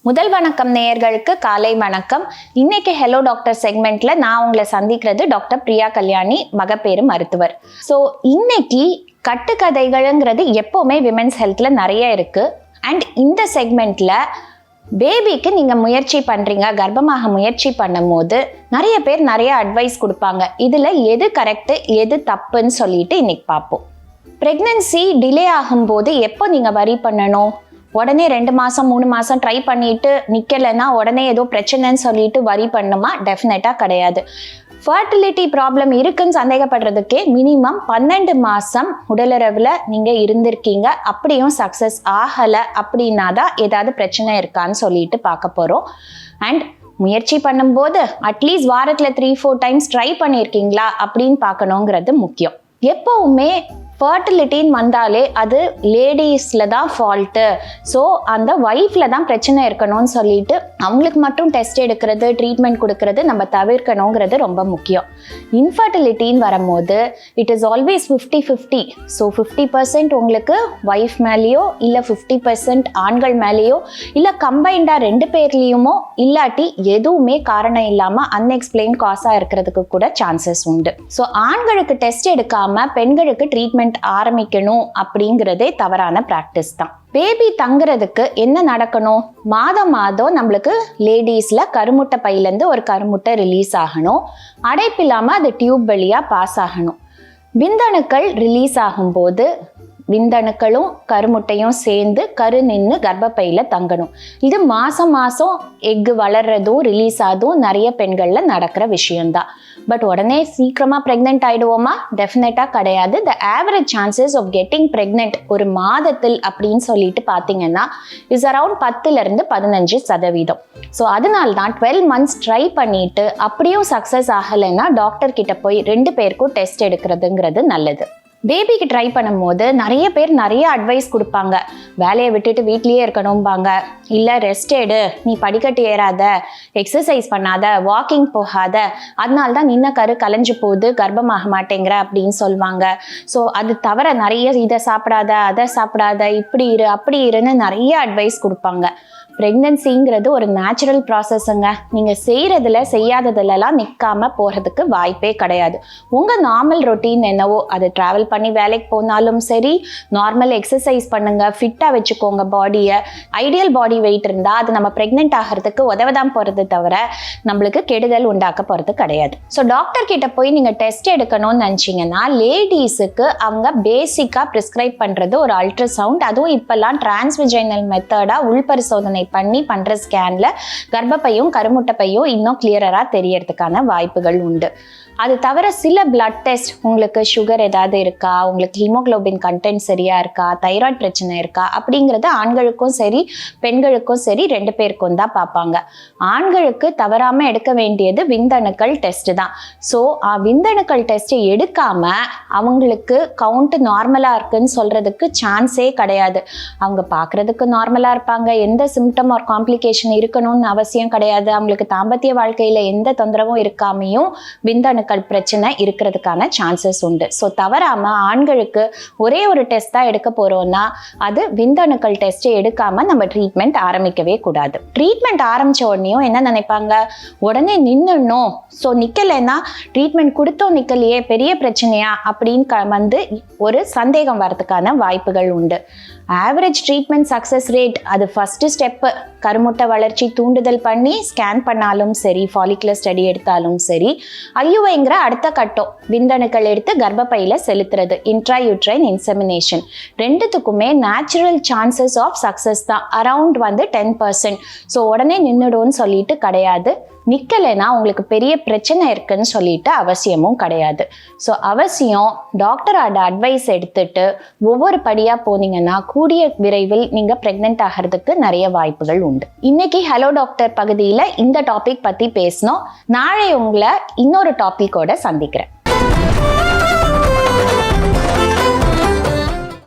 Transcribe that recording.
முதல் வணக்கம் நேயர்களுக்கு காலை வணக்கம். இன்னைக்கு ஹலோ டாக்டர் செக்மெண்ட்ல நான் உங்களை சந்திக்கிறது டாக்டர் பிரியா கல்யாணி, மகப்பேறு மருத்துவர். ஸோ இன்னைக்கு கட்டுக்கதைகள்ங்கிறது எப்போவுமே விமென்ஸ் ஹெல்த்ல நிறைய இருக்கு. அண்ட் இந்த செக்மெண்ட்ல பேபிக்கு நீங்க முயற்சி பண்றீங்க, கர்ப்பமாக முயற்சி பண்ணும் போது நிறைய பேர் நிறைய அட்வைஸ் கொடுப்பாங்க. இதுல எது கரெக்ட் எது தப்புன்னு சொல்லிட்டு இன்னைக்கு பார்ப்போம். பிரெக்னன்சி டிலே ஆகும்போது எப்போ நீங்க வரி பண்ணணும்? உடனே 2 மாதம் 3 மாதம் ட்ரை பண்ணிட்டு நிற்கலைன்னா உடனே ஏதோ பிரச்சனைன்னு சொல்லிட்டு வரி பண்ணுமா? டெஃபினட்டாக கிடையாது. ஃபர்டிலிட்டி ப்ராப்ளம் இருக்குன்னு சந்தேகப்படுறதுக்கே மினிமம் 12 மாதம் உடலுறவில் நீங்கள் இருந்திருக்கீங்க. அப்படியும் சக்ஸஸ் ஆகலை அப்படின்னா தான் ஏதாவது பிரச்சனை இருக்கான்னு சொல்லிட்டு பார்க்க போகிறோம். அண்ட் முயற்சி பண்ணும்போது அட்லீஸ்ட் வாரத்தில் 3-4 டைம்ஸ் ட்ரை பண்ணியிருக்கீங்களா அப்படின்னு பார்க்கணுங்கிறது முக்கியம். எப்போவுமே ஃபர்டிலிட்டின்னு வந்தாலே அது லேடிஸில் தான் ஃபால்ட்டு. ஸோ அந்த ஒய்ஃபில் தான் பிரச்சனை இருக்கணும்னு சொல்லிட்டு அவங்களுக்கு மட்டும் டெஸ்ட் எடுக்கிறது, ட்ரீட்மெண்ட் கொடுக்கறது நம்ம தவிர்க்கணுங்கிறது ரொம்ப முக்கியம். இன்ஃபர்டிலிட்டின்னு வரும்போது இட் இஸ் ஆல்வேஸ் 50-50. ஸோ 50% உங்களுக்கு ஒய்ஃப் மேலேயோ இல்லை 50% ஆண்கள் மேலேயோ இல்லை கம்பைண்டாக 2 பேர்லேயுமோ இல்லாட்டி எதுவுமே காரணம் இல்லாமல் அன்எக்ஸ்பிளைன் காஸாக இருக்கிறதுக்கு கூட சான்சஸ் உண்டு. ஸோ ஆண்களுக்கு டெஸ்ட் எடுக்காமல் பெண்களுக்கு ட்ரீட்மெண்ட் ஆரம்பிக்கணும் அப்படிங்கிறதே தவறான பிராக்டிஸ் தான். பேபி தங்குறதுக்கு என்ன நடக்கணும்? மாதம் நம்மளுக்கு லேடிஸ்ல கருமுட்டை பையிலேருந்து ஒரு கருமுட்டை ரிலீஸ் ஆகணும். அடைப்பில்லாம அது டியூப் வழியா பாஸ் ஆகணும். விந்தணுக்கள் ரிலீஸ் ஆகும்போது விந்தணுக்களும் கருமுட்டையும் சேர்ந்து கரு நின்று கர்ப்பப்பையில் தங்கணும். இது மாதம் எக்கு வளர்றதும் ரிலீஸ் ஆகுதும் நிறைய பெண்களில் நடக்கிற விஷயம்தான். பட் உடனே சீக்கிரமாக ப்ரெக்னென்ட் ஆகிடுவோமா? டெஃபினட்டாக கிடையாது. The average chances of getting pregnant ஒரு மாதத்தில் அப்படின்னு சொல்லிட்டு பார்த்தீங்கன்னா இஸ் அரவுண்ட் 10-15%. ஸோ அதனால தான் 12 months ட்ரை பண்ணிட்டு அப்படியும் சக்ஸஸ் ஆகலைன்னா டாக்டர் கிட்ட போய் 2 பேருக்கும் டெஸ்ட் எடுக்கிறதுங்கிறது நல்லது. பேபிக்கு ட்ரை பண்ணும்போது நிறைய பேர் நிறைய அட்வைஸ் கொடுப்பாங்க. வேலையை விட்டுட்டு வீட்லேயே இருக்கணும்பாங்க, இல்லை ரெஸ்ட் எடு, நீ படிக்கட்டு ஏறாத, எக்ஸசைஸ் பண்ணாத, வாக்கிங் போகாத, அதனால தான் நின்ன கரு கலைஞ்சு போகுது, கர்ப்பமாக மாட்டேங்கிற அப்படின்னு சொல்லுவாங்க. ஸோ அது தவிர நிறைய இதை சாப்பிடாத, அதை சாப்பிடாத, இப்படி இரு அப்படி இருன்னு நிறைய அட்வைஸ் கொடுப்பாங்க. ப்ரெக்னன்சிங்கிறது ஒரு நேச்சுரல் ப்ராசஸ்ங்க. நீங்கள் செய்கிறதுல செய்யாததுலலாம் நிற்காம போகிறதுக்கு வாய்ப்பே கிடையாது. உங்கள் நார்மல் ரொட்டீன் என்னவோ அது ட்ராவல் பண்ணி வேலைக்கு போனாலும் சரி, நார்மல் எக்ஸசைஸ் பண்ணுங்கள், ஃபிட்டாக வச்சுக்கோங்க பாடியை. ஐடியல் பாடி வெயிட் இருந்தால் அது நம்ம ப்ரெக்னென்ட் ஆகிறதுக்கு உதவதான் போகிறது தவிர நம்மளுக்கு கெடுதல் உண்டாக்க போகிறது கிடையாது. ஸோ டாக்டர் கிட்ட போய் நீங்கள் டெஸ்ட் எடுக்கணும்னு நினச்சிங்கன்னா லேடிஸுக்கு அவங்க பேசிக்காக ப்ரிஸ்கிரைப் பண்ணுறது ஒரு அல்ட்ராசவுண்ட். அதுவும் இப்போல்லாம் டிரான்ஸ்விஜைனல் மெத்தடாக உள்பரிசோதனை பண்ணி பண்ற ஸ்கேன்ல கர்ப்பப்பையும் கருமுட்டைப்பையும் இன்னும் கிளியரா தெரியறதுக்கான வாய்ப்புகள் உண்டு. அது தவிர சில பிளட் டெஸ்ட், உங்களுக்கு சுகர் ஏதாவது இருக்கா, உங்களுக்கு ஹீமோகுளோபின் கண்டென்ட் சரியா இருக்கா, தைராய்டு பிரச்சனை இருக்கா அப்படிங்கிறது ஆண்களுக்கும் சரி பெண்களுக்கும் சரி 2 பேருக்கும் தான் பார்ப்பாங்க. ஆண்களுக்கு தவறாம எடுக்க வேண்டியது விந்தணுக்கள் டெஸ்ட் தான். ஸோ விந்தணுக்கள் டெஸ்ட் எடுக்காம அவங்களுக்கு கவுண்ட் நார்மலா இருக்குன்னு சொல்றதுக்கு சான்ஸே கிடையாது. அவங்க பார்க்கறதுக்கு நார்மலா இருப்பாங்க, எந்த சிம்டம் ஆர் காம்ப்ளிகேஷன் இருக்கணும்னு அவசியம் கிடையாது. அவங்களுக்கு தாம்பத்திய வாழ்க்கையில எந்த தொந்தரவும் இருக்காமையும் விந்தணுக்கள் பிரச்சனை இருக்கிறதுக்கான சான்சஸ் உண்டு. ஸோ தவறாம ஆண்களுக்கு ஒரே ஒரு டெஸ்ட் தான் எடுக்க போறோம்னா அது விந்தணுக்கள் டெஸ்ட் எடுக்காம நம்ம ட்ரீட்மெண்ட் ஆரம்பிக்கவே கூடாது. ட்ரீட்மெண்ட் ஆரம்பிச்ச உடனேயும் என்ன நினைப்பாங்க, உடனே நின்னுடணும், ஸோ நிக்கலைன்னா ட்ரீட்மெண்ட் கொடுத்தோம் நிக்கலையே பெரிய பிரச்சனையா அப்படின்னு ஒரு சந்தேகம் வரதுக்கான வாய்ப்புகள் உண்டு. ஆவரேஜ் ட்ரீட்மெண்ட் சக்சஸ் ரேட் அது ஃபர்ஸ்ட் ஸ்டெப்பு. கருமுட்டை வளர்ச்சி தூண்டுதல் பண்ணி ஸ்கேன் பண்ணாலும் சரி, ஃபாலிகுலர் ஸ்டடி எடுத்தாலும் சரி, ஐயுஐங்கிற அடுத்த கட்டம் விந்தணுக்கள் எடுத்து கர்ப்பப்பையில செலுத்துறது, இன்ட்ராயூட்ரைன் இன்செமினேஷன். 2த்துக்குமே நேச்சுரல் சான்சஸ் ஆஃப் சக்சஸ் தான் அரவுண்ட் 10%. ஸோ உடனே நின்றுடும்னு சொல்லிட்டு கிடையாது. நிக்கலைன்னா உங்களுக்கு பெரிய பிரச்சனை இருக்குன்னு சொல்லிட்டு அவசியமும் கிடையாது. ஸோ அவசியம் டாக்டரோட அட்வைஸ் எடுத்துட்டு ஒவ்வொரு படியா போனீங்கன்னா கூடிய விரைவில் நீங்க பிரெக்னென்ட் ஆகிறதுக்கு நிறைய வாய்ப்புகள் உண்டு. இன்னைக்கு ஹலோ டாக்டர் பகுதியில் இந்த டாபிக் பத்தி பேசணும். நாளை உங்களை இன்னொரு டாபிக்கோட சந்திக்கிறேன்.